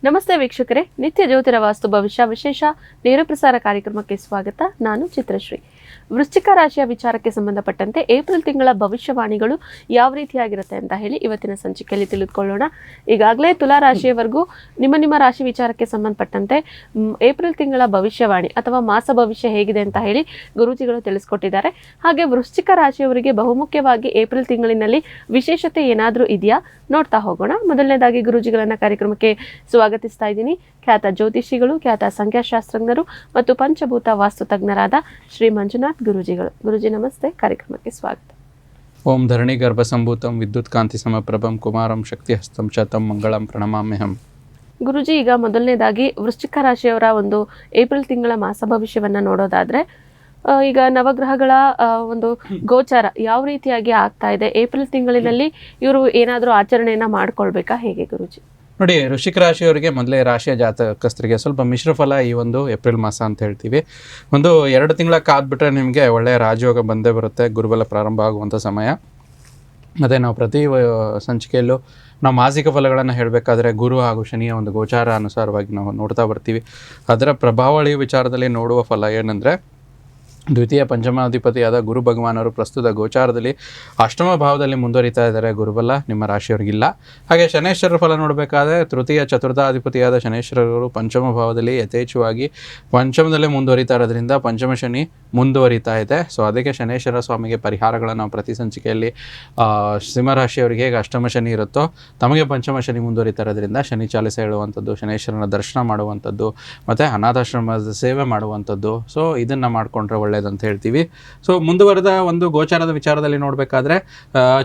ನಮಸ್ತೆ ವೀಕ್ಷಕರೇ, ನಿತ್ಯ ಜ್ಯೋತಿರ ವಾಸ್ತು ಭವಿಷ್ಯ ವಿಶೇಷ ನೇರ ಪ್ರಸಾರ ಕಾರ್ಯಕ್ರಮಕ್ಕೆ ಸ್ವಾಗತ. ನಾನು ಚಿತ್ರಶ್ರೀ. ವೃಶ್ಚಿಕ ರಾಶಿಯ ವಿಚಾರಕ್ಕೆ ಸಂಬಂಧಪಟ್ಟಂತೆ ಏಪ್ರಿಲ್ ತಿಂಗಳ ಭವಿಷ್ಯವಾಣಿಗಳು ಯಾವ ರೀತಿಯಾಗಿರುತ್ತೆ ಅಂತ ಹೇಳಿ ಇವತ್ತಿನ ಸಂಚಿಕೆಯಲ್ಲಿ ತಿಳಿದುಕೊಳ್ಳೋಣ. ಈಗಾಗಲೇ ತುಲಾ ರಾಶಿಯವರೆಗೂ ನಿಮ್ಮ ರಾಶಿ ವಿಚಾರಕ್ಕೆ ಸಂಬಂಧಪಟ್ಟಂತೆ ಏಪ್ರಿಲ್ ತಿಂಗಳ ಭವಿಷ್ಯವಾಣಿ ಅಥವಾ ಮಾಸ ಭವಿಷ್ಯ ಹೇಗಿದೆ ಅಂತ ಹೇಳಿ ಗುರೂಜಿಗಳು ತಿಳಿಸ್ಕೊಟ್ಟಿದ್ದಾರೆ. ಹಾಗೆ ವೃಶ್ಚಿಕ ರಾಶಿಯವರಿಗೆ ಬಹುಮುಖ್ಯವಾಗಿ ಏಪ್ರಿಲ್ ತಿಂಗಳಿನಲ್ಲಿ ವಿಶೇಷತೆ ಏನಾದರೂ ಇದೆಯಾ ನೋಡ್ತಾ ಹೋಗೋಣ. ಮೊದಲನೇದಾಗಿ ಗುರೂಜಿಗಳನ್ನ ಕಾರ್ಯಕ್ರಮಕ್ಕೆ ಸ್ವಾಗತಿಸ್ತಾ ಇದ್ದೀನಿ. ಖ್ಯಾತ ಜ್ಯೋತಿಷಿಗಳು, ಖ್ಯಾತ ಸಂಖ್ಯಾಶಾಸ್ತ್ರಜ್ಞರು ಮತ್ತು ಪಂಚಭೂತ ವಾಸ್ತು ತಜ್ಞರಾದ ಶ್ರೀ ಮಂಜುನಾಥ್ ಗುರೂಜಿಗಳು. ಗುರೂಜಿ ನಮಸ್ತೆ, ಕಾರ್ಯಕ್ರಮಕ್ಕೆ ಸ್ವಾಗತ. ಓಂ ಧರಣಿ ಗರ್ಭಸಂಭೂತಂ ವಿದ್ಯುತ್ ಕಾಂತಿ ಸಮಪ್ರಭಂ ಕುಮಾರಂ ಶಕ್ತಿ ಹಸ್ತಂ ಶತಂ ಮಂಗಳಂ ಪ್ರಣಮಾಮ್ಯಹಂ. ಗುರೂಜಿ, ಈಗ ಮೊದಲನೇದಾಗಿ ವೃಶ್ಚಿಕ ರಾಶಿಯವರ ಒಂದು ಏಪ್ರಿಲ್ ತಿಂಗಳ ಮಾಸ ಭವಿಷ್ಯವನ್ನ ನೋಡೋದಾದ್ರೆ, ಈಗ ನವಗ್ರಹಗಳ ಒಂದು ಗೋಚಾರ ಯಾವ ರೀತಿಯಾಗಿ ಆಗ್ತಾ ಇದೆ, ಏಪ್ರಿಲ್ ತಿಂಗಳಿನಲ್ಲಿ ಇವರು ಏನಾದರೂ ಆಚರಣೆಯನ್ನ ಮಾಡ್ಕೊಳ್ಬೇಕಾ, ಹೇಗೆ ಗುರೂಜಿ? ನೋಡಿ, ವೃಶ್ಚಿಕ ರಾಶಿಯವರಿಗೆ ಮೊದಲೇ ರಾಶಿಯ ಜಾತಕಸ್ಥರಿಗೆ ಸ್ವಲ್ಪ ಮಿಶ್ರ ಫಲ ಈ ಒಂದು ಏಪ್ರಿಲ್ ಮಾಸ ಅಂತ ಹೇಳ್ತೀವಿ. ಒಂದು 2 ತಿಂಗಳ ಕಾದ್ಬಿಟ್ರೆ ನಿಮಗೆ ಒಳ್ಳೆಯ ರಾಜಯೋಗ ಬಂದೇ ಬರುತ್ತೆ, ಗುರುಬಲ ಪ್ರಾರಂಭ ಆಗುವಂಥ ಸಮಯ. ಮತ್ತು ನಾವು ಪ್ರತಿ ಸಂಚಿಕೆಯಲ್ಲೂ ನಾವು ಮಾಸಿಕ ಫಲಗಳನ್ನು ಹೇಳಬೇಕಾದ್ರೆ ಗುರು ಹಾಗೂ ಶನಿಯ ಒಂದು ಗೋಚಾರ ಅನುಸಾರವಾಗಿ ನಾವು ನೋಡ್ತಾ ಬರ್ತೀವಿ. ಅದರ ಪ್ರಭಾವಳಿ ವಿಚಾರದಲ್ಲಿ ನೋಡುವ ಫಲ ಏನಂದರೆ, ದ್ವಿತೀಯ ಪಂಚಮಾಧಿಪತಿಯಾದ ಗುರು ಭಗವಾನರು ಪ್ರಸ್ತುತ ಗೋಚಾರದಲ್ಲಿ ಅಷ್ಟಮ ಭಾವದಲ್ಲಿ ಮುಂದುವರಿತಾ ಇದ್ದಾರೆ. ಗುರುಬಲ ನಿಮ್ಮ ರಾಶಿಯವರಿಗಿಲ್ಲ. ಹಾಗೆ ಶನೇಶ್ವರ ಫಲ ನೋಡಬೇಕಾದ್ರೆ ತೃತೀಯ ಚತುರ್ಥಾಧಿಪತಿಯಾದ ಶನೇಶ್ವರರು ಪಂಚಮ ಭಾವದಲ್ಲಿ ಯಥೇಚ್ಛವಾಗಿ ಪಂಚಮದಲ್ಲೇ ಮುಂದುವರಿತಾ ಇರೋದ್ರಿಂದ ಪಂಚಮ ಶನಿ ಮುಂದುವರಿತಾ ಇದೆ. ಸೊ ಅದಕ್ಕೆ ಶನೇಶ್ವರ ಸ್ವಾಮಿಗೆ ಪರಿಹಾರಗಳನ್ನು ನಾವು ಪ್ರತಿ ಸಂಚಿಕೆಯಲ್ಲಿ ಸಿಂಹರಾಶಿಯವರಿಗೆ ಹೇಗೆ ಅಷ್ಟಮ ಶನಿ ಇರುತ್ತೋ ತಮಗೆ ಪಂಚಮ ಶನಿ ಮುಂದುವರಿತಾ ಇರೋದ್ರಿಂದ ಶನಿ ಚಾಲಿಸ ಹೇಳುವಂಥದ್ದು, ಶನೇಶ್ವರನ ದರ್ಶನ ಮಾಡುವಂಥದ್ದು ಮತ್ತು ಅನಾಥಾಶ್ರಮದ ಸೇವೆ ಮಾಡುವಂಥದ್ದು. ಸೊ ಇದನ್ನು ಮಾಡಿಕೊಂಡ್ರೆ ಒಳ್ಳೆಯದಂತ ಹೇಳ್ತೀವಿ. ಸೊ ಮುಂದುವರೆದ ಒಂದು ಗೋಚಾರದ ವಿಚಾರದಲ್ಲಿ ನೋಡಬೇಕಾದ್ರೆ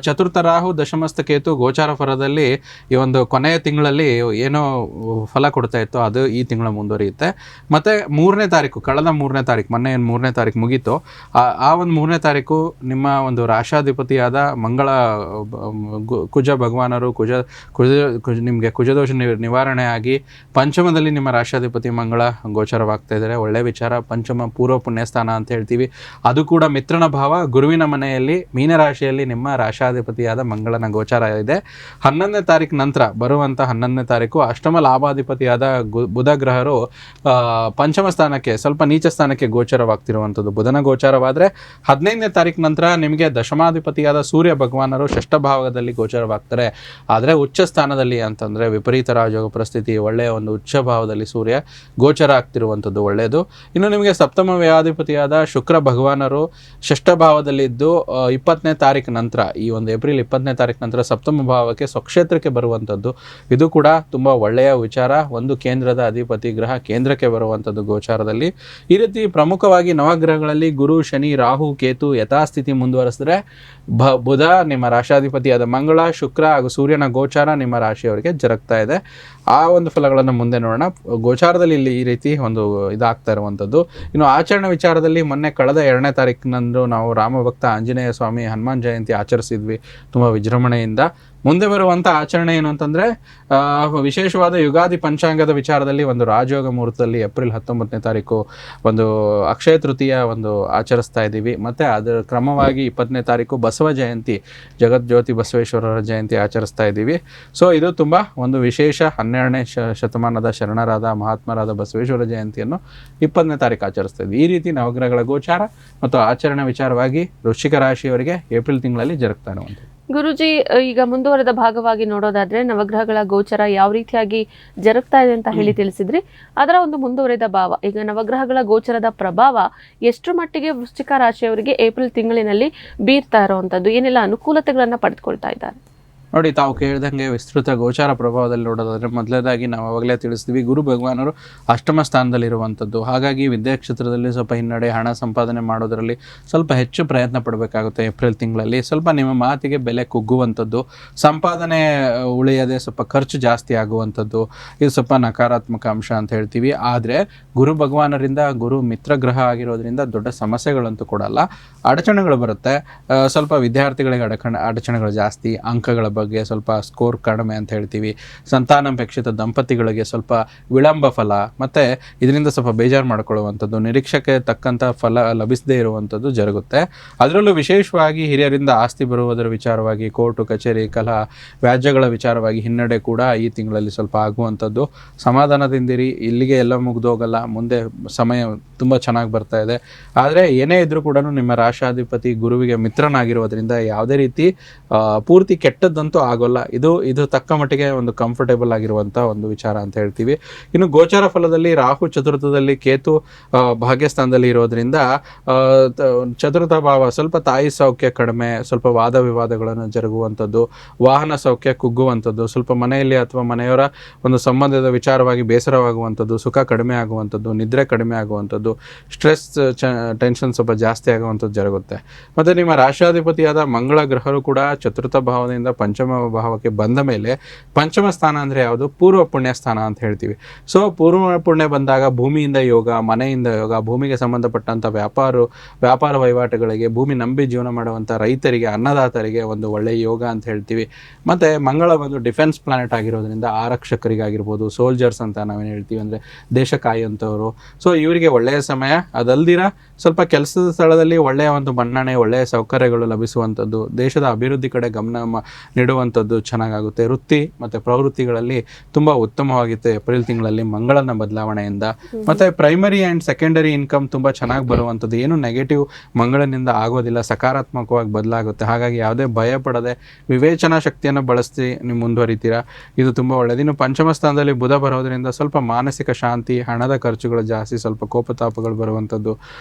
ಚತುರ್ಥ ರಾಹು ದಶಮಸ್ಥ ಕೇತು ಗೋಚಾರ ಫಲದಲ್ಲಿ ಈ ಒಂದು ಕೊನೆಯ ತಿಂಗಳಲ್ಲಿ ಏನೋ ಫಲ ಕೊಡ್ತಾ ಇತ್ತು ಅದು ಈ ತಿಂಗಳ ಮುಂದುವರಿಯುತ್ತೆ. ಮತ್ತು 3ನೇ ತಾರೀಕು, ಕಳೆದ 3ನೇ ತಾರೀಕು, ಮೊನ್ನೆ ಏನು 3ನೇ ತಾರೀಕು ಮುಗೀತು, ಆ ಒಂದು 3ನೇ ತಾರೀಕು ನಿಮ್ಮ ಒಂದು ರಾಶಾಧಿಪತಿಯಾದ ಮಂಗಳ ಕುಜ ಭಗವಾನರು ನಿಮಗೆ ಕುಜದೋಷ ನಿವಾರಣೆ ಆಗಿ ಪಂಚಮದಲ್ಲಿ ನಿಮ್ಮ ರಾಶಾಧಿಪತಿ ಮಂಗಳ ಗೋಚಾರವಾಗ್ತಾ ಇದ್ದಾರೆ. ಒಳ್ಳೆ ವಿಚಾರ. ಪಂಚಮ ಪೂರ್ವ ಪುಣ್ಯಸ್ಥಾನ ಅಂತ ಹೇಳ್ತೀವಿ. ಅದು ಕೂಡ ಮಿತ್ರನ ಭಾವ, ಗುರುವಿನ ಮನೆಯಲ್ಲಿ ಮೀನರಾಶಿಯಲ್ಲಿ ನಿಮ್ಮ ರಾಶಾಧಿಪತಿಯಾದ ಮಂಗಳನ ಗೋಚಾರ ಇದೆ. 11ನೇ ತಾರೀಕು ನಂತರ ಬರುವಂಥ 11ನೇ ತಾರೀಕು ಅಷ್ಟಮ ಲಾಭಾಧಿಪತಿಯಾದ ಬುಧ ಗ್ರಹರು ಪಂಚಮ ಸ್ಥಾನಕ್ಕೆ, ಸ್ವಲ್ಪ ನೀಚ ಸ್ಥಾನಕ್ಕೆ ಗೋಚರವಾಗ್ತಿರುವಂಥದ್ದು. ಬುಧನ ಗೋಚಾರವಾದರೆ 15ನೇ ತಾರೀಕು ನಂತರ ನಿಮಗೆ ದಶಮಾಧಿಪತಿಯಾದ ಸೂರ್ಯ ಭಗವಾನರು ಷಷ್ಠ ಭಾವದಲ್ಲಿ ಗೋಚರವಾಗ್ತಾರೆ. ಆದರೆ ಉಚ್ಚ ಸ್ಥಾನದಲ್ಲಿ ಅಂತಂದರೆ ವಿಪರೀತ ರಾಜಯೋಗ ಪರಿಸ್ಥಿತಿ, ಒಳ್ಳೆಯ ಒಂದು ಉಚ್ಚ ಭಾವದಲ್ಲಿ ಸೂರ್ಯ ಗೋಚರ ಆಗ್ತಿರುವಂಥದ್ದು ಒಳ್ಳೆಯದು. ಇನ್ನು ನಿಮಗೆ ಸಪ್ತಮ ವ್ಯಾಧಿಪತಿಯಾದ ಶುಕ್ರ ಭಗವಾನರು ಷಷ್ಠ ಭಾವದಲ್ಲಿದ್ದು 20ನೇ ತಾರೀಕು ನಂತರ, ಈ ಒಂದು ಏಪ್ರಿಲ್ 20ನೇ ತಾರೀಕು ನಂತರ ಸಪ್ತಮ ಭಾವಕ್ಕೆ ಸ್ವಕ್ಷೇತ್ರಕ್ಕೆ ಬರುವಂಥದ್ದು. ಇದು ಕೂಡ ತುಂಬ ಒಳ್ಳೆಯ ವಿಚಾರ. ಒಂದು ಕೇಂದ್ರದ ಅಧಿಪತಿ ಗ್ರಹ ಕೇಂದ್ರಕ್ಕೆ ಬರುವಂಥದ್ದು ಗೋಚಾರದಲ್ಲಿ. ಈ ರೀತಿ ಪ್ರಮುಖವಾಗಿ ನವಗ್ರಹಗಳಲ್ಲಿ ಗುರು, ಶನಿ, ರಾಹು, ಕೇತು ಯಥಾಸ್ಥಿತಿ ಮುಂದುವರೆಸಿದ್ರೆ ಬುಧ ನಿಮ್ಮ ರಾಶಾಧಿಪತಿಯಾದ ಮಂಗಳ, ಶುಕ್ರ ಹಾಗೂ ಸೂರ್ಯನ ಗೋಚಾರ ನಿಮ್ಮ ರಾಶಿಯವರಿಗೆ ಜರುಗ್ತಾ ಇದೆ. ಆ ಒಂದು ಫಲಗಳನ್ನು ಮುಂದೆ ನೋಡೋಣ. ಗೋಚಾರದಲ್ಲಿ ಇಲ್ಲಿ ಈ ರೀತಿ ಒಂದು ಇದಾಗ್ತಾ ಇರುವಂಥದ್ದು. ಇನ್ನು ಆಚರಣೆ ವಿಚಾರದಲ್ಲಿ ಮೊನ್ನೆ ಕಳೆದ 2ನೇ ತಾರೀಕಿನಂದು ನಾವು ರಾಮಭಕ್ತ ಆಂಜನೇಯ ಸ್ವಾಮಿ ಹನುಮಾನ್ ಜಯಂತಿ ಆಚರಿಸಿದ್ವಿ ತುಂಬ ವಿಜೃಂಭಣೆಯಿಂದ. ಮುಂದೆ ಬರುವಂಥ ಆಚರಣೆ ಏನು ಅಂತಂದರೆ, ವಿಶೇಷವಾದ ಯುಗಾದಿ ಪಂಚಾಂಗದ ವಿಚಾರದಲ್ಲಿ ಒಂದು ರಾಜಯೋಗ ಮುಹೂರ್ತದಲ್ಲಿ ಏಪ್ರಿಲ್ 19ನೇ ತಾರೀಕು ಒಂದು ಅಕ್ಷಯ ತೃತೀಯ ಒಂದು ಆಚರಿಸ್ತಾ ಇದ್ದೀವಿ. ಮತ್ತು ಅದರ ಕ್ರಮವಾಗಿ 20ನೇ ತಾರೀಕು ಬಸವ ಜಯಂತಿ, ಜಗಜ್ಯೋತಿ ಬಸವೇಶ್ವರರ ಜಯಂತಿ ಆಚರಿಸ್ತಾ ಇದ್ದೀವಿ. ಸೊ ಇದು ತುಂಬ ಒಂದು ವಿಶೇಷ. 12ನೇ ಶತಮಾನದ ಶರಣರಾದ ಮಹಾತ್ಮರಾದ ಬಸವೇಶ್ವರ ಜಯಂತಿಯನ್ನು 20ನೇ ತಾರೀಕು ಆಚರಿಸ್ತಾ ಇದ್ವಿ. ಈ ರೀತಿ ನವಗ್ರಹಗಳ ಗೋಚಾರ ಮತ್ತು ಆಚರಣೆ ವಿಚಾರವಾಗಿ ವೃಶ್ಚಿಕ ರಾಶಿಯವರಿಗೆ ಏಪ್ರಿಲ್ ತಿಂಗಳಲ್ಲಿ ಜರುಗ್ತಾ ಇರುವಂಥದ್ದು. ಗುರುಜಿ, ಈಗ ಮುಂದುವರೆದ ಭಾಗವಾಗಿ ನೋಡೋದಾದ್ರೆ ನವಗ್ರಹಗಳ ಗೋಚರ ಯಾವ ರೀತಿಯಾಗಿ ಜರುಗ್ತಾ ಇದೆ ಅಂತ ಹೇಳಿ ತಿಳಿಸಿದ್ರಿ. ಅದರ ಒಂದು ಮುಂದುವರೆದ ಭಾವ, ಈಗ ನವಗ್ರಹಗಳ ಗೋಚರದ ಪ್ರಭಾವ ಎಷ್ಟು ಮಟ್ಟಿಗೆ ವೃಶ್ಚಿಕ ರಾಶಿಯವರಿಗೆ ಏಪ್ರಿಲ್ ತಿಂಗಳಿನಲ್ಲಿ ಬೀರ್ತಾ ಇರುವಂತದ್ದು, ಏನೆಲ್ಲ ಅನುಕೂಲತೆಗಳನ್ನ ಪಡೆದುಕೊಳ್ತಾ ಇದ್ದಾರೆ? ನೋಡಿ, ತಾವು ಕೇಳಿದಂಗೆ ವಿಸ್ತೃತ ಗೋಚಾರ ಪ್ರಭಾವದಲ್ಲಿ ನೋಡೋದಾದರೆ ಮೊದಲನೇದಾಗಿ ನಾವು ಅವಾಗಲೇ ತಿಳಿಸ್ತೀವಿ, ಗುರು ಭಗವಾನರು ಅಷ್ಟಮ ಸ್ಥಾನದಲ್ಲಿರುವಂಥದ್ದು. ಹಾಗಾಗಿ ವಿದ್ಯಾಕ್ಷೇತ್ರದಲ್ಲಿ ಸ್ವಲ್ಪ ಹಿನ್ನಡೆ, ಹಣ ಸಂಪಾದನೆ ಮಾಡೋದರಲ್ಲಿ ಸ್ವಲ್ಪ ಹೆಚ್ಚು ಪ್ರಯತ್ನ ಪಡಬೇಕಾಗುತ್ತೆ ಏಪ್ರಿಲ್ ತಿಂಗಳಲ್ಲಿ. ಸ್ವಲ್ಪ ನಿಮ್ಮ ಮಾತಿಗೆ ಬೆಲೆ ಕುಗ್ಗುವಂಥದ್ದು, ಸಂಪಾದನೆ ಉಳಿಯದೆ ಸ್ವಲ್ಪ ಖರ್ಚು ಜಾಸ್ತಿ ಆಗುವಂಥದ್ದು, ಇದು ಸ್ವಲ್ಪ ನಕಾರಾತ್ಮಕ ಅಂಶ ಅಂತ ಹೇಳ್ತೀವಿ. ಆದರೆ ಗುರು ಭಗವಾನರಿಂದ, ಗುರು ಮಿತ್ರ ಗ್ರಹ ಆಗಿರೋದ್ರಿಂದ ದೊಡ್ಡ ಸಮಸ್ಯೆಗಳಂತೂ ಕೊಡಲ್ಲ. ಅಡಚಣೆಗಳು ಬರುತ್ತೆ. ಸ್ವಲ್ಪ ವಿದ್ಯಾರ್ಥಿಗಳಿಗೆ ಅಡಚಣೆಗಳು ಜಾಸ್ತಿ, ಅಂಕಗಳ ಬಗ್ಗೆ ಸ್ವಲ್ಪ ಸ್ಕೋರ್ ಕಡಿಮೆ ಅಂತ ಹೇಳ್ತೀವಿ. ಸಂತಾನಾಪೇಕ್ಷಿತ ದಂಪತಿಗಳಿಗೆ ಸ್ವಲ್ಪ ವಿಳಂಬ ಫಲ, ಮತ್ತು ಇದರಿಂದ ಸ್ವಲ್ಪ ಬೇಜಾರು ಮಾಡ್ಕೊಳ್ಳುವಂಥದ್ದು, ನಿರೀಕ್ಷೆಗೆ ತಕ್ಕಂಥ ಫಲ ಲಭಿಸದೇ ಇರುವಂಥದ್ದು ಜರುಗುತ್ತೆ. ಅದರಲ್ಲೂ ವಿಶೇಷವಾಗಿ ಹಿರಿಯರಿಂದ ಆಸ್ತಿ ಬರುವುದರ ವಿಚಾರವಾಗಿ, ಕೋರ್ಟು ಕಚೇರಿ ಕಲಹ ವ್ಯಾಜ್ಯಗಳ ವಿಚಾರವಾಗಿ ಹಿನ್ನಡೆ ಕೂಡ ಈ ತಿಂಗಳಲ್ಲಿ ಸ್ವಲ್ಪ ಆಗುವಂಥದ್ದು. ಸಮಾಧಾನದಿಂದಿರಿ, ಇಲ್ಲಿಗೆ ಎಲ್ಲ ಮುಗಿದೋಗಲ್ಲ, ಮುಂದೆ ಸಮಯ ತುಂಬ ಚೆನ್ನಾಗಿ ಬರ್ತಾ ಇದೆ. ಆದರೆ ಏನೇ ಇದ್ರೂ ಕೂಡ ನಿಮ್ಮ ರಾಶಾಧಿಪತಿ ಗುರುವಿಗೆ ಮಿತ್ರನಾಗಿರೋದ್ರಿಂದ ಯಾವುದೇ ರೀತಿ ಪೂರ್ತಿ ಕೆಟ್ಟದ್ದಂತೂ ಆಗೋಲ್ಲ. ಇದು ತಕ್ಕ ಮಟ್ಟಿಗೆ ಒಂದು ಕಂಫರ್ಟೇಬಲ್ ಆಗಿರುವಂಥ ಒಂದು ವಿಚಾರ ಅಂತ ಹೇಳ್ತೀವಿ. ಇನ್ನು ಗೋಚಾರ ಫಲದಲ್ಲಿ ರಾಹು ಚತುರ್ಥದಲ್ಲಿ, ಕೇತು ಭಾಗ್ಯಸ್ಥಾನದಲ್ಲಿ ಇರೋದ್ರಿಂದ ಚತುರ್ಥ ಭಾವ ಸ್ವಲ್ಪ ತಾಯಿ ಸೌಖ್ಯ ಕಡಿಮೆ, ಸ್ವಲ್ಪ ವಾದ ವಿವಾದಗಳನ್ನು ಜರುಗುವಂಥದ್ದು, ವಾಹನ ಸೌಖ್ಯ ಕುಗ್ಗುವಂಥದ್ದು, ಸ್ವಲ್ಪ ಮನೆಯಲ್ಲಿ ಅಥವಾ ಮನೆಯವರ ಒಂದು ಸಂಬಂಧದ ವಿಚಾರವಾಗಿ ಬೇಸರವಾಗುವಂಥದ್ದು, ಸುಖ ಕಡಿಮೆ ಆಗುವಂಥದ್ದು, ನಿದ್ರೆ ಕಡಿಮೆ ಆಗುವಂಥದ್ದು, ಸ್ಟ್ರೆಸ್ ಟೆನ್ಷನ್ ಸ್ವಲ್ಪ ಜಾಸ್ತಿ ಆಗುವಂಥದ್ದು ಜರುಗುತ್ತೆ. ಮತ್ತು ನಿಮ್ಮ ರಾಶಾಧಿಪತಿಯಾದ ಮಂಗಳ ಗ್ರಹರು ಕೂಡ ಚತುರ್ಥ ಭಾವದಿಂದ ಪಂಚಮ ಭಾವಕ್ಕೆ ಬಂದ ಮೇಲೆ, ಪಂಚಮ ಸ್ಥಾನ ಅಂದರೆ ಯಾವುದು? ಪೂರ್ವ ಪುಣ್ಯ ಸ್ಥಾನ ಅಂತ ಹೇಳ್ತೀವಿ. ಸೊ ಪೂರ್ವ ಪುಣ್ಯ ಬಂದಾಗ ಭೂಮಿಯಿಂದ ಯೋಗ, ಮನೆಯಿಂದ ಯೋಗ, ಭೂಮಿಗೆ ಸಂಬಂಧಪಟ್ಟಂಥ ವ್ಯಾಪಾರ ವಹಿವಾಟುಗಳಿಗೆ, ಭೂಮಿ ನಂಬಿ ಜೀವನ ಮಾಡುವಂಥ ರೈತರಿಗೆ, ಅನ್ನದಾತರಿಗೆ ಒಂದು ಒಳ್ಳೆಯ ಯೋಗ ಅಂತ ಹೇಳ್ತೀವಿ. ಮತ್ತು ಮಂಗಳ ಒಂದು ಡಿಫೆನ್ಸ್ ಪ್ಲಾನೆಟ್ ಆಗಿರೋದ್ರಿಂದ ಆರಕ್ಷಕರಿಗಾಗಿರ್ಬೋದು, ಸೋಲ್ಜರ್ಸ್ ಅಂತ ನಾವೇನು ಹೇಳ್ತೀವಿ ಅಂದರೆ ದೇಶ ಕಾಯುವಂಥವ್ರು, ಸೊ ಇವರಿಗೆ ಒಳ್ಳೆಯ ಸಮಯ. ಅದಲ್ದಿರ ಸ್ವಲ್ಪ ಕೆಲಸದ ಸ್ಥಳದಲ್ಲಿ ಒಳ್ಳೆಯ ಒಂದು ಮನ್ನಣೆ, ಒಳ್ಳೆಯ ಸೌಕರ್ಯಗಳು ಲಭಿಸುವಂಥದ್ದು, ದೇಶದ ಅಭಿವೃದ್ಧಿ ಕಡೆ ಗಮನ ನೀಡುವಂಥದ್ದು ಚೆನ್ನಾಗಾಗುತ್ತೆ. ವೃತ್ತಿ ಮತ್ತು ಪ್ರವೃತ್ತಿಗಳಲ್ಲಿ ತುಂಬ ಉತ್ತಮವಾಗಿರುತ್ತೆ ಏಪ್ರಿಲ್ ತಿಂಗಳಲ್ಲಿ ಮಂಗಳನ ಬದಲಾವಣೆಯಿಂದ. ಮತ್ತು ಪ್ರೈಮರಿ ಆ್ಯಂಡ್ ಸೆಕೆಂಡರಿ ಇನ್ಕಮ್ ತುಂಬ ಚೆನ್ನಾಗಿ ಬರುವಂಥದ್ದು, ಏನು ನೆಗೆಟಿವ್ ಮಂಗಳನಿಂದ ಆಗೋದಿಲ್ಲ, ಸಕಾರಾತ್ಮಕವಾಗಿ ಬದಲಾಗುತ್ತೆ. ಹಾಗಾಗಿ ಯಾವುದೇ ಭಯ ಪಡದೆ ವಿವೇಚನಾ ಶಕ್ತಿಯನ್ನು ಬಳಸಿ ನೀವು ಮುಂದುವರಿತೀರಾ, ಇದು ತುಂಬ ಒಳ್ಳೆಯದು. ಇನ್ನು ಪಂಚಮ ಸ್ಥಾನದಲ್ಲಿ ಬುಧ ಬರೋದರಿಂದ ಸ್ವಲ್ಪ ಮಾನಸಿಕ ಶಾಂತಿ, ಹಣದ ಖರ್ಚುಗಳು ಜಾಸ್ತಿ, ಸ್ವಲ್ಪ ಕೋಪತಾಪಗಳು ಬರುವಂಥದ್ದು,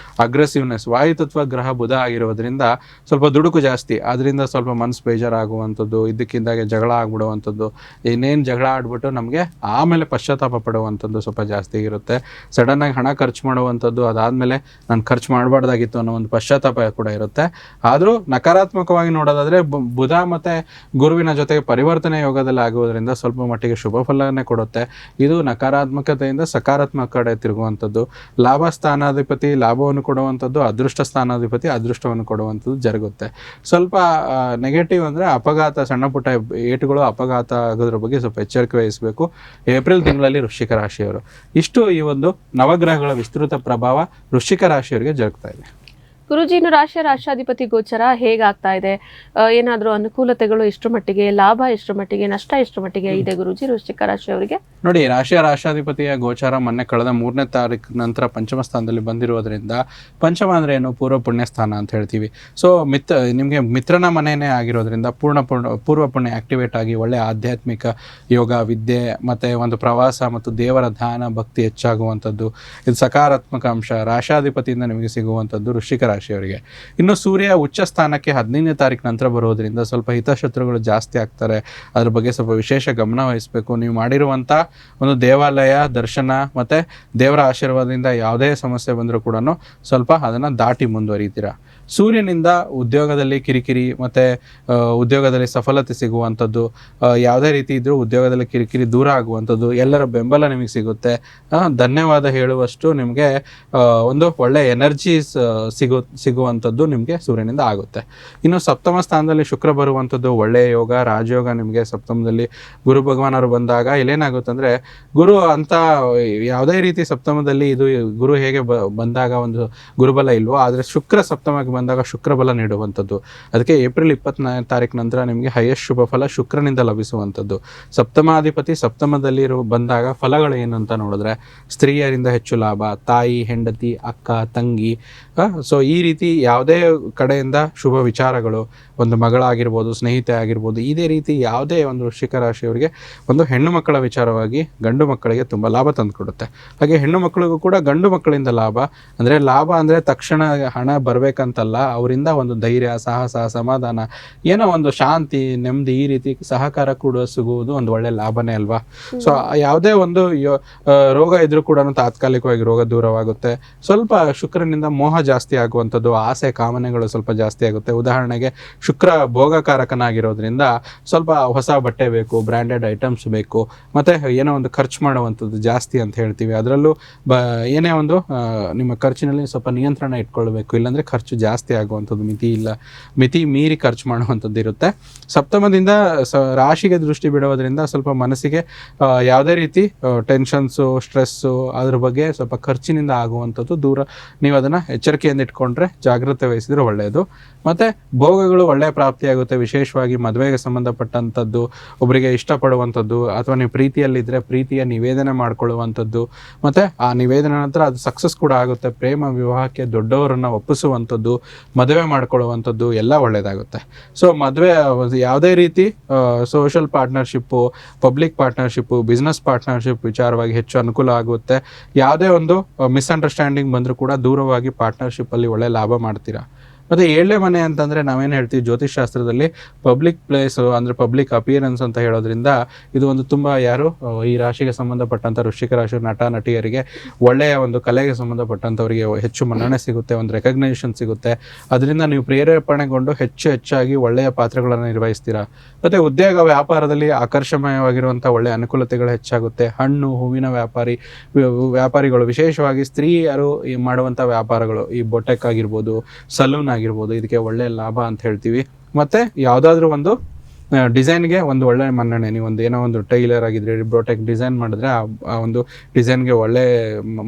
ಅಗ್ರೆಸಿವ್ನೆಸ್, ವಾಯುತತ್ವ ಗ್ರಹ ಬುಧ ಆಗಿರೋದ್ರಿಂದ ಸ್ವಲ್ಪ ದುಡುಕು ಜಾಸ್ತಿ, ಅದರಿಂದ ಸ್ವಲ್ಪ ಮನಸ್ಸು ಬೇಜಾರಾಗುವಂಥದ್ದು, ಇದಕ್ಕಿಂದಾಗೆ ಜಗಳ ಆಗ್ಬಿಡುವಂಥದ್ದು, ಇನ್ನೇನು ಜಗಳ ಆಡ್ಬಿಟ್ಟು ನಮಗೆ ಆಮೇಲೆ ಪಶ್ಚಾತ್ತಾಪ ಪಡುವಂಥದ್ದು ಸ್ವಲ್ಪ ಜಾಸ್ತಿ ಇರುತ್ತೆ. ಸಡನ್ನಾಗಿ ಹಣ ಖರ್ಚು ಮಾಡುವಂಥದ್ದು, ಅದಾದಮೇಲೆ ನಾನು ಖರ್ಚು ಮಾಡಬಾರ್ದಾಗಿತ್ತು ಅನ್ನೋ ಒಂದು ಪಶ್ಚಾತ್ತಾಪ ಕೂಡ ಇರುತ್ತೆ. ಆದರೂ ನಕಾರಾತ್ಮಕವಾಗಿ ನೋಡೋದಾದರೆ ಬುಧ ಮತ್ತು ಗುರುವಿನ ಜೊತೆಗೆ ಪರಿವರ್ತನೆ ಯೋಗದಲ್ಲಿ ಆಗುವುದರಿಂದ ಸ್ವಲ್ಪ ಮಟ್ಟಿಗೆ ಶುಭ ಫಲನೇ ಕೊಡುತ್ತೆ. ಇದು ನಕಾರಾತ್ಮಕತೆಯಿಂದ ಸಕಾರಾತ್ಮಕ ಕಡೆ ತಿರುಗುವಂಥದ್ದು. ಲಾಭ ಸ್ಥಾನಾಧಿಪತಿ ಲಾಭವನ್ನು ಕೊಡುವಂಥದ್ದು, ಅದೃಷ್ಟ ಸ್ಥಾನಾಧಿಪತಿ ಅದೃಷ್ಟವನ್ನು ಕೊಡುವಂಥದ್ದು ಜರುಗುತ್ತೆ. ಸ್ವಲ್ಪ ನೆಗೆಟಿವ್ ಅಂದರೆ ಅಪಘಾತ, ಸಣ್ಣ ಪುಟ್ಟ ಏಟುಗಳು, ಅಪಘಾತ ಆಗೋದ್ರ ಬಗ್ಗೆ ಸ್ವಲ್ಪ ಎಚ್ಚರಿಕೆ ವಹಿಸಬೇಕು ಏಪ್ರಿಲ್ ತಿಂಗಳಲ್ಲಿ ವೃಶ್ಚಿಕ ರಾಶಿಯವರು. ಇಷ್ಟು ಈ ಒಂದು ನವಗ್ರಹಗಳ ವಿಸ್ತೃತ ಪ್ರಭಾವ ವೃಶ್ಚಿಕ ರಾಶಿಯವರಿಗೆ ಜರುಗ್ತಾ ಇದೆ. ಗುರುಜಿ, ಇನ್ನು ರಾಶಾಧಿಪತಿ ಗೋಚರ ಹೇಗಾಗ್ತಾ ಇದೆ? ಏನಾದರೂ ಅನುಕೂಲತೆಗಳು ಎಷ್ಟರ ಮಟ್ಟಿಗೆ, ಲಾಭ ಎಷ್ಟರ ಮಟ್ಟಿಗೆ, ನಷ್ಟ ಎಷ್ಟರ ಮಟ್ಟಿಗೆ ಇದೆ ಗುರುಜಿ ವೃಶ್ಚಿಕ ರಾಶಿಯವರಿಗೆ? ನೋಡಿ, ರಾಶಾಧಿಪತಿಯ ಗೋಚಾರ ಮೊನ್ನೆ ಕಳೆದ 3ನೇ ತಾರೀಕು ನಂತರ ಪಂಚಮ ಸ್ಥಾನದಲ್ಲಿ ಬಂದಿರೋದ್ರಿಂದ, ಪಂಚಮ ಅಂದರೆ ಏನು? ಪೂರ್ವ ಪುಣ್ಯ ಸ್ಥಾನ ಅಂತ ಹೇಳ್ತೀವಿ. ಸೊ ನಿಮಗೆ ಮಿತ್ರನ ಮನೆಯೇ ಆಗಿರೋದ್ರಿಂದ ಪೂರ್ವ ಪುಣ್ಯ ಆಕ್ಟಿವೇಟ್ ಆಗಿ ಒಳ್ಳೆಯ ಆಧ್ಯಾತ್ಮಿಕ ಯೋಗ, ವಿದ್ಯೆ ಮತ್ತು ಒಂದು ಪ್ರವಾಸ ಮತ್ತು ದೇವರ ಧ್ಯಾನ ಭಕ್ತಿ ಹೆಚ್ಚಾಗುವಂಥದ್ದು, ಇದು ಸಕಾರಾತ್ಮಕ ಅಂಶ ರಾಶಾಧಿಪತಿಯಿಂದ ನಿಮಗೆ ಸಿಗುವಂಥದ್ದು ವೃಶ್ಚಿಕ ರಾಶಿಯವರಿಗೆ. ಇನ್ನು ಸೂರ್ಯ ಉಚ್ಚ ಸ್ಥಾನಕ್ಕೆ 15ನೇ ತಾರೀಕು ನಂತರ ಬರೋದ್ರಿಂದ ಸ್ವಲ್ಪ ಹಿತಶತ್ರುಗಳು ಜಾಸ್ತಿ ಆಗ್ತಾರೆ. ಅದ್ರ ಬಗ್ಗೆ ಸ್ವಲ್ಪ ವಿಶೇಷ ಗಮನ ವಹಿಸಬೇಕು. ನೀವು ಮಾಡಿರುವಂಥ ಒಂದು ದೇವಾಲಯ ದರ್ಶನ ಮತ್ತು ದೇವರ ಆಶೀರ್ವಾದದಿಂದ ಯಾವುದೇ ಸಮಸ್ಯೆ ಬಂದರೂ ಕೂಡ ಸ್ವಲ್ಪ ಅದನ್ನು ದಾಟಿ ಮುಂದುವರಿತೀರಾ. ಸೂರ್ಯನಿಂದ ಉದ್ಯೋಗದಲ್ಲಿ ಕಿರಿಕಿರಿ ಮತ್ತು ಉದ್ಯೋಗದಲ್ಲಿ ಸಫಲತೆ ಸಿಗುವಂಥದ್ದು, ಯಾವುದೇ ರೀತಿ ಇದ್ದರೂ ಉದ್ಯೋಗದಲ್ಲಿ ಕಿರಿಕಿರಿ ದೂರ ಆಗುವಂಥದ್ದು, ಎಲ್ಲರ ಬೆಂಬಲ ನಿಮಗೆ ಸಿಗುತ್ತೆ. ಧನ್ಯವಾದ ಹೇಳುವಷ್ಟು ನಿಮಗೆ ಒಂದು ಒಳ್ಳೆಯ ಎನರ್ಜಿ ಸಿಗುವಂಥದ್ದು ನಿಮಗೆ ಸೂರ್ಯನಿಂದ ಆಗುತ್ತೆ. ಇನ್ನು ಸಪ್ತಮ ಸ್ಥಾನದಲ್ಲಿ ಶುಕ್ರ ಬರುವಂಥದ್ದು ಒಳ್ಳೆಯ ಯೋಗ, ರಾಜಯೋಗ ನಿಮಗೆ ಸಪ್ತಮದಲ್ಲಿ ಗುರು ಭಗವಾನರು ಬಂದಾಗ ಇಲ್ಲೇನಾಗುತ್ತೆ ಅಂದರೆ, ಗುರು ಅಂತ ಯಾವುದೇ ರೀತಿ ಸಪ್ತಮದಲ್ಲಿ ಇದು ಗುರು ಹೇಗೆ ಬಂದಾಗ ಒಂದು ಗುರುಬಲ ಇಲ್ವೋ, ಆದರೆ ಶುಕ್ರ ಸಪ್ತಮಕ್ಕೆ ಬಂದಾಗ ಶುಕ್ರ ಬಲ ನೀಡುವಂಥದ್ದು. ಅದಕ್ಕೆ ಏಪ್ರಿಲ್ 24ನೇ ತಾರೀಕು ನಂತರ ನಿಮಗೆ ಹೈಯೆಸ್ಟ್ ಶುಭ ಫಲ ಶುಕ್ರನಿಂದ ಲಭಿಸುವಂಥದ್ದು. ಸಪ್ತಮಾಧಿಪತಿ ಸಪ್ತಮದಲ್ಲಿ ಬಂದಾಗ ಫಲಗಳು ಏನು ಅಂತ ನೋಡಿದ್ರೆ, ಸ್ತ್ರೀಯರಿಂದ ಹೆಚ್ಚು ಲಾಭ, ತಾಯಿ, ಹೆಂಡತಿ, ಅಕ್ಕ, ತಂಗಿ, ಸೊ ಈ ರೀತಿ ಯಾವುದೇ ಕಡೆಯಿಂದ ಶುಭ ವಿಚಾರಗಳು, ಒಂದು ಮಗಳಾಗಿರ್ಬೋದು, ಸ್ನೇಹಿತೆ ಆಗಿರ್ಬೋದು, ಇದೇ ರೀತಿ ಯಾವುದೇ ಒಂದು ವೃಶ್ಚಿಕ ರಾಶಿಯವರಿಗೆ ಒಂದು ಹೆಣ್ಣು ಮಕ್ಕಳ ವಿಚಾರವಾಗಿ ಗಂಡು ಮಕ್ಕಳಿಗೆ ತುಂಬ ಲಾಭ ತಂದುಕೊಡುತ್ತೆ. ಹಾಗೆ ಹೆಣ್ಣು ಮಕ್ಕಳಿಗೂ ಕೂಡ ಗಂಡು ಮಕ್ಕಳಿಂದ ಲಾಭ ಅಂದರೆ ತಕ್ಷಣ ಹಣ ಬರಬೇಕಂತಲ್ಲ, ಅವರಿಂದ ಒಂದು ಧೈರ್ಯ, ಸಾಹಸ, ಸಮಾಧಾನ, ಏನೋ ಒಂದು ಶಾಂತಿ, ನೆಮ್ಮದಿ, ಈ ರೀತಿ ಸಹಕಾರ ಕೂಡ ಸಿಗುವುದು ಒಂದು ಒಳ್ಳೆ ಲಾಭನೇ ಅಲ್ವಾ. ಸೊ ಯಾವುದೇ ಒಂದು ರೋಗ ಇದ್ರೂ ಕೂಡ ತಾತ್ಕಾಲಿಕವಾಗಿ ರೋಗ ದೂರವಾಗುತ್ತೆ. ಸ್ವಲ್ಪ ಶುಕ್ರನಿಂದ ಮೋಹ ಜಾಸ್ತಿ ಆಗುವಂಥದ್ದು, ಆಸೆ ಕಾಮನೆಗಳು ಸ್ವಲ್ಪ ಜಾಸ್ತಿ ಆಗುತ್ತೆ. ಉದಾಹರಣೆಗೆ ಶುಕ್ರ ಭೋಗಕಾರಕನಾಗಿರೋದ್ರಿಂದ ಸ್ವಲ್ಪ ಹೊಸ ಬಟ್ಟೆ ಬೇಕು, ಬ್ರ್ಯಾಂಡೆಡ್ ಐಟಮ್ಸ್ ಬೇಕು, ಮತ್ತು ಏನೋ ಒಂದು ಖರ್ಚು ಮಾಡುವಂಥದ್ದು ಜಾಸ್ತಿ ಅಂತ ಹೇಳ್ತೀವಿ. ಅದರಲ್ಲೂ ಏನೇ ಒಂದು ನಿಮ್ಮ ಖರ್ಚಿನಲ್ಲಿ ಸ್ವಲ್ಪ ನಿಯಂತ್ರಣ ಇಟ್ಕೊಳ್ಬೇಕು, ಇಲ್ಲಾಂದರೆ ಖರ್ಚು ಜಾಸ್ತಿ ಆಗುವಂಥದ್ದು, ಮಿತಿ ಮೀರಿ ಖರ್ಚು ಮಾಡುವಂಥದ್ದು ಇರುತ್ತೆ. ಸಪ್ತಮದಿಂದ ರಾಶಿಗೆ ದೃಷ್ಟಿ ಬಿಡೋದ್ರಿಂದ ಸ್ವಲ್ಪ ಮನಸ್ಸಿಗೆ ಯಾವುದೇ ರೀತಿ ಟೆನ್ಷನ್ಸು, ಸ್ಟ್ರೆಸ್ಸು, ಅದ್ರ ಬಗ್ಗೆ ಸ್ವಲ್ಪ ಖರ್ಚಿನಿಂದ ಆಗುವಂಥದ್ದು ದೂರ, ನೀವು ಅದನ್ನು ಎಚ್ಚರಿಕೆಯಿಂದ ಇಟ್ಕೊಂಡ್ರೆ, ಜಾಗ್ರತೆ ವಹಿಸಿದ್ರೆ ಒಳ್ಳೆಯದು. ಮತ್ತು ಭೋಗಗಳು ಒಳ್ಳೆಯ ಪ್ರಾಪ್ತಿಯಾಗುತ್ತೆ. ವಿಶೇಷವಾಗಿ ಮದುವೆಗೆ ಸಂಬಂಧಪಟ್ಟಂಥದ್ದು, ಒಬ್ಬರಿಗೆ ಇಷ್ಟಪಡುವಂಥದ್ದು, ಅಥವಾ ನೀವು ಪ್ರೀತಿಯಲ್ಲಿದ್ದರೆ ಪ್ರೀತಿಯ ನಿವೇದನೆ ಮಾಡ್ಕೊಳ್ಳುವಂಥದ್ದು, ಮತ್ತು ಆ ನಿವೇದನೆ ನಂತರ ಅದು ಸಕ್ಸಸ್ ಕೂಡ ಆಗುತ್ತೆ. ಪ್ರೇಮ ವಿವಾಹಕ್ಕೆ ದೊಡ್ಡವರನ್ನು ಒಪ್ಪಿಸುವಂಥದ್ದು, ಮದುವೆ ಮಾಡ್ಕೊಳ್ಳುವಂಥದ್ದು ಎಲ್ಲ ಒಳ್ಳೆಯದಾಗುತ್ತೆ. ಸೊ ಮದುವೆ ಯಾವುದೇ ರೀತಿ social partnership, public partnership, business partnership ವಿಚಾರವಾಗಿ ಹೆಚ್ಚು ಅನುಕೂಲ ಆಗುತ್ತೆ. ಯಾವುದೇ ಒಂದು ಮಿಸ್ಅಂಡರ್ಸ್ಟ್ಯಾಂಡಿಂಗ್ ಬಂದರೂ ಕೂಡ ದೂರವಾಗಿ ಪಾರ್ಟ್ನರ್ಶಿಪ್ಪಲ್ಲಿ ಒಳ್ಳೆ ಲಾಭ ಮಾಡ್ತೀರಾ. ಮತ್ತು 7ನೇ ಮನೆ ಅಂತಂದರೆ ನಾವೇನು ಹೇಳ್ತೀವಿ ಜ್ಯೋತಿಷ್ ಶಾಸ್ತ್ರದಲ್ಲಿ, ಪಬ್ಲಿಕ್ ಪ್ಲೇಸು ಅಂದರೆ ಪಬ್ಲಿಕ್ ಅಪಿಯರೆನ್ಸ್ ಅಂತ ಹೇಳೋದ್ರಿಂದ ಇದು ಒಂದು ತುಂಬ ಈ ರಾಶಿಗೆ ಸಂಬಂಧಪಟ್ಟಂಥ ವೃಶ್ಚಿಕ ರಾಶಿ ನಟ ನಟಿಯರಿಗೆ ಒಳ್ಳೆಯ ಒಂದು ಕಲೆಗೆ ಸಂಬಂಧಪಟ್ಟಂಥವರಿಗೆ ಹೆಚ್ಚು ಮನ್ನಣೆ ಸಿಗುತ್ತೆ, ಒಂದು ರೆಕಗ್ನೇಷನ್ ಸಿಗುತ್ತೆ. ಅದರಿಂದ ನೀವು ಪ್ರೇರೇಪಣೆಗೊಂಡು ಹೆಚ್ಚಾಗಿ ಒಳ್ಳೆಯ ಪಾತ್ರಗಳನ್ನು ನಿರ್ವಹಿಸ್ತೀರಾ. ಮತ್ತು ಉದ್ಯೋಗ ವ್ಯಾಪಾರದಲ್ಲಿ ಆಕರ್ಷಮಯವಾಗಿರುವಂಥ ಒಳ್ಳೆಯ ಅನುಕೂಲತೆಗಳು ಹೆಚ್ಚಾಗುತ್ತೆ. ಹಣ್ಣು ಹೂವಿನ ವ್ಯಾಪಾರಿಗಳು, ವಿಶೇಷವಾಗಿ ಸ್ತ್ರೀಯರು ಮಾಡುವಂಥ ವ್ಯಾಪಾರಗಳು, ಈ ಬೊಟೆಕ್ ಆಗಿರ್ಬೋದು, ಸಲೂನ್ ಆಗಿರ್ಬೋದು, ಇದಕ್ಕೆ ಒಳ್ಳೆಯ ಲಾಭ ಅಂತ ಹೇಳ್ತೀವಿ. ಮತ್ತು ಯಾವುದಾದ್ರೂ ಒಂದು ಡಿಸೈನ್ಗೆ ಒಂದು ಒಳ್ಳೆ ಮನ್ನಣೆ, ನೀವು ಒಂದು ಏನೋ ಒಂದು ಟೈಲರ್ ಆಗಿದ್ರೆ ಬ್ರೋಟೆಕ್ ಡಿಸೈನ್ ಮಾಡಿದ್ರೆ ಆ ಒಂದು ಡಿಸೈನ್ಗೆ ಒಳ್ಳೆ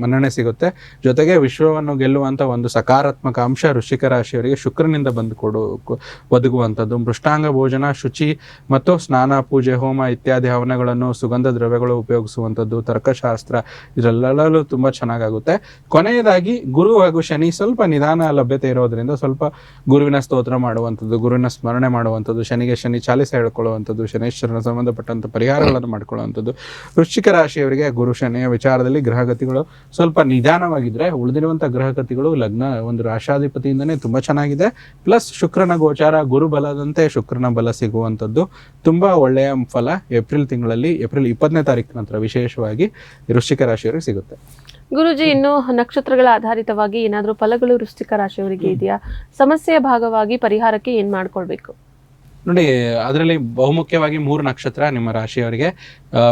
ಮನ್ನಣೆ ಸಿಗುತ್ತೆ. ಜೊತೆಗೆ ವಿಶ್ವವನ್ನು ಗೆಲ್ಲುವಂಥ ಒಂದು ಸಕಾರಾತ್ಮಕ ಅಂಶ ವೃಶ್ಚಿಕ ರಾಶಿಯವರಿಗೆ ಶುಕ್ರನಿಂದ ಒದಗುವಂಥದ್ದು. ಮೃಷ್ಟಾಂಗ ಭೋಜನ, ಶುಚಿ ಮತ್ತು ಸ್ನಾನ, ಪೂಜೆ, ಹೋಮ ಇತ್ಯಾದಿ ಹವನಗಳನ್ನು, ಸುಗಂಧ ದ್ರವ್ಯಗಳು ಉಪಯೋಗಿಸುವಂಥದ್ದು, ತರ್ಕಶಾಸ್ತ್ರ, ಇದರೆಲ್ಲೂ ತುಂಬ ಚೆನ್ನಾಗಾಗುತ್ತೆ. ಕೊನೆಯದಾಗಿ ಗುರು ಹಾಗೂ ಶನಿ ಸ್ವಲ್ಪ ನಿಧಾನ ಲಭ್ಯತೆ ಇರೋದ್ರಿಂದ ಸ್ವಲ್ಪ ಗುರುವಿನ ಸ್ತೋತ್ರ ಮಾಡುವಂಥದ್ದು, ಗುರುವಿನ ಸ್ಮರಣೆ ಮಾಡುವಂಥದ್ದು, ಶನಿಗೆ ಶನಿ ಚಾಲಿಸ ಹೇಳ್ಕೊಳ್ಳುವಂಥದ್ದು, ಶನೇಶ್ವರನ ಸಂಬಂಧಪಟ್ಟಂಥ ಪರಿಹಾರಗಳನ್ನು ಮಾಡ್ಕೊಳ್ಳುವಂಥದ್ದು. ವೃಶ್ಚಿಕ ರಾಶಿಯವರಿಗೆ ಗುರು ಶನಿಯ ವಿಚಾರದಲ್ಲಿ ಗ್ರಹಗತಿಗಳು ಸ್ವಲ್ಪ ನಿಧಾನವಾಗಿದ್ದರೆ, ಉಳಿದಿರುವಂಥ ಗ್ರಹಗತಿಗಳು ಲಗ್ನ ಒಂದು ರಾಶಾಧಿಪತಿಯಿಂದನೇ ತುಂಬ ಚೆನ್ನಾಗಿದೆ. ಪ್ಲಸ್ ಶುಕ್ರನ ಗೋಚಾರ, ಗುರು ಬಲದಂತೆ ಶುಕ್ರನ ಬಲ ಸಿಗುವಂಥದ್ದು ತುಂಬ ಒಳ್ಳೆಯ ಫಲ ಏಪ್ರಿಲ್ ತಿಂಗಳಲ್ಲಿ, ಏಪ್ರಿಲ್ 20ನೇ ತಾರೀಕು ನಂತರ ವಿಶೇಷವಾಗಿ ವೃಶ್ಚಿಕ ರಾಶಿಯವರಿಗೆ ಸಿಗುತ್ತೆ. ಗುರುಜಿ, ಇನ್ನು ನಕ್ಷತ್ರಗಳ ಆಧಾರಿತವಾಗಿ ಏನಾದರೂ ಫಲಗಳು ವೃಶ್ಚಿಕ ರಾಶಿಯವರಿಗೆ ಇದೆಯಾ? ಸಮಸ್ಯೆಯ ಭಾಗವಾಗಿ ಪರಿಹಾರಕ್ಕೆ ಏನು ಮಾಡ್ಕೊಳ್ಬೇಕು? ನೋಡಿ, ಅದರಲ್ಲಿ ಬಹುಮುಖ್ಯವಾಗಿ 3 ನಕ್ಷತ್ರ ನಿಮ್ಮ ರಾಶಿಯವರಿಗೆ.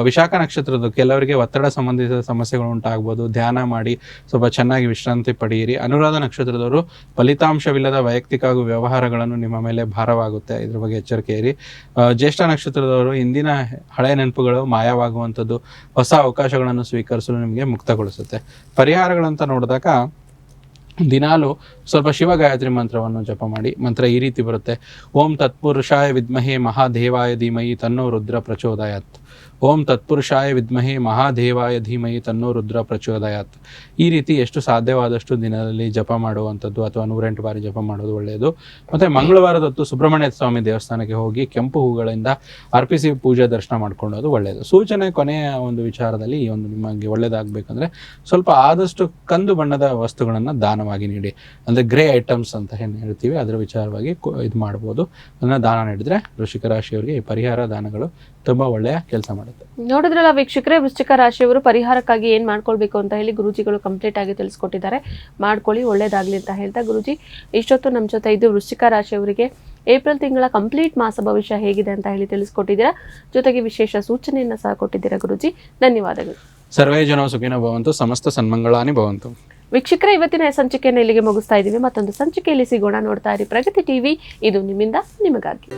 ವಿಶಾಖ ನಕ್ಷತ್ರದ ಕೆಲವರಿಗೆ ಒತ್ತಡ ಸಂಬಂಧಿಸಿದ ಸಮಸ್ಯೆಗಳು ಉಂಟಾಗ್ಬೋದು, ಧ್ಯಾನ ಮಾಡಿ ಸ್ವಲ್ಪ ಚೆನ್ನಾಗಿ ವಿಶ್ರಾಂತಿ ಪಡೆಯಿರಿ. ಅನುರಾಧ ನಕ್ಷತ್ರದವರು ಫಲಿತಾಂಶವಿಲ್ಲದ ವೈಯಕ್ತಿಕ ಹಾಗೂ ವ್ಯವಹಾರಗಳನ್ನು ನಿಮ್ಮ ಮೇಲೆ ಭಾರವಾಗುತ್ತೆ, ಇದ್ರ ಬಗ್ಗೆ ಎಚ್ಚರಿಕೆ ಇರಿ. ಜ್ಯೇಷ್ಠ ನಕ್ಷತ್ರದವರು ಹಿಂದಿನ ಹಳೆಯ ನೆನಪುಗಳು ಮಾಯವಾಗುವಂಥದ್ದು, ಹೊಸ ಅವಕಾಶಗಳನ್ನು ಸ್ವೀಕರಿಸಲು ನಿಮಗೆ ಮುಕ್ತಗೊಳಿಸುತ್ತೆ. ಪರಿಹಾರಗಳಂತ ನೋಡಿದಾಗ ದಿನಾಲು ಸ್ವಲ್ಪ ಶಿವಗಾಯತ್ರಿ ಮಂತ್ರವನ್ನು ಜಪ ಮಾಡಿ. ಮಂತ್ರ ಈ ರೀತಿ ಬರುತ್ತೆ: ಓಂ ತತ್ಪುರುಷಾಯ ವಿದ್ಮಹೇ ಮಹಾದೇವಾಯ ಧೀಮಹಿ ತನ್ನೋ ರುದ್ರ ಪ್ರಚೋದಯಾತ್. ಓಂ ತತ್ಪುರುಷಾಯ ವಿದ್ಮಹೇ ಮಹಾದೇವಾಯ ಧೀಮಹಿ ತನ್ನೋ ರುದ್ರ ಪ್ರಚೋದಯಾತ್. ಈ ರೀತಿ ಎಷ್ಟು ಸಾಧ್ಯವಾದಷ್ಟು ದಿನದಲ್ಲಿ ಜಪ ಮಾಡುವಂಥದ್ದು, ಅಥವಾ 108 ಬಾರಿ ಜಪ ಮಾಡೋದು ಒಳ್ಳೆಯದು. ಮತ್ತು ಮಂಗಳವಾರದ ಹೊತ್ತು ಸುಬ್ರಹ್ಮಣ್ಯ ಸ್ವಾಮಿ ದೇವಸ್ಥಾನಕ್ಕೆ ಹೋಗಿ ಕೆಂಪು ಹೂಗಳಿಂದ ಅರ್ಪಿಸಿ ಪೂಜೆ ದರ್ಶನ ಮಾಡ್ಕೊಳ್ಳೋದು ಒಳ್ಳೆಯದು. ಸೂಚನೆ ಕೊನೆಯ ಒಂದು ವಿಚಾರದಲ್ಲಿ, ಈ ಒಂದು ನಿಮಗೆ ಒಳ್ಳೆಯದಾಗಬೇಕಂದ್ರೆ ಸ್ವಲ್ಪ ಆದಷ್ಟು ಕಂದು ಬಣ್ಣದ ವಸ್ತುಗಳನ್ನು ದಾನವಾಗಿ ನೀಡಿ, ಅಂದರೆ ಗ್ರೇ ಐಟಮ್ಸ್ ಅಂತ ಏನು ಹೇಳ್ತೀವಿ ಅದರ ವಿಚಾರವಾಗಿ ಇದು ಮಾಡ್ಬೋದು. ಅದನ್ನು ದಾನ ನೀಡಿದರೆ ವೃಶ್ಚಿಕ ರಾಶಿಯವರಿಗೆ ಈ ಪರಿಹಾರ ದಾನಗಳು ತುಂಬ ಒಳ್ಳೆಯ ಕೆಲಸ ಮಾಡುತ್ತೆ. ನೋಡಿದ್ರಲ್ಲ ವೀಕ್ಷಕರೇ, ವೃಶ್ಚಿಕ ರಾಶಿಯವರು ಪರಿಹಾರಕ್ಕಾಗಿ ಏನ್ ಮಾಡ್ಕೊಳ್ಬೇಕು ಅಂತ ಹೇಳಿ ಗುರುಜಿಗಳು ಕಂಪ್ಲೀಟ್ ಆಗಿ ತಿಳಿಸ್ಕೊಟ್ಟಿದ್ದಾರೆ. ಮಾಡ್ಕೊಳ್ಳಿ, ಒಳ್ಳೇದಾಗ್ಲಿ ಅಂತ ಹೇಳ್ತಾ ಗುರುಜಿ ಇಷ್ಟೊತ್ತು ನಮ್ಮ ಜೊತೆ ಇದು ವೃಶ್ಚಿಕ ರಾಶಿಯವರಿಗೆ ಏಪ್ರಿಲ್ ತಿಂಗಳ ಕಂಪ್ಲೀಟ್ ಮಾಸ ಭವಿಷ್ಯ ಹೇಗಿದೆ ಅಂತ ಹೇಳಿ ತಿಳಿಸ್ಕೊಟ್ಟಿದ್ದೀರಾ. ಜೊತೆಗೆ ವಿಶೇಷ ಸೂಚನೆಯನ್ನ ಸಹ ಕೊಟ್ಟಿದ್ದೀರಾ ಗುರುಜಿ. ಧನ್ಯವಾದಗಳು. ಸರ್ವೇ ಜನೋ ಸುಖಿನೋ ಭವಂತು, ಸಮಸ್ತ ಸನ್ಮಂಗಳಾನಿ ಭವಂತು. ವೀಕ್ಷಕರೇ, ಇವತ್ತಿನ ಸಂಚಿಕೆಯನ್ನು ಇಲ್ಲಿಗೆ ಮುಗಿಸ್ತಾ ಇದ್ದೀವಿ. ಮತ್ತೊಂದು ಸಂಚಿಕೆಯಲ್ಲಿ ಸಿಗೋಣ. ನೋಡ್ತಾ ಇರಿ ಪ್ರಗತಿ ಟಿವಿ, ಇದು ನಿಮ್ಮಿಂದ ನಿಮಗಾಗಿ.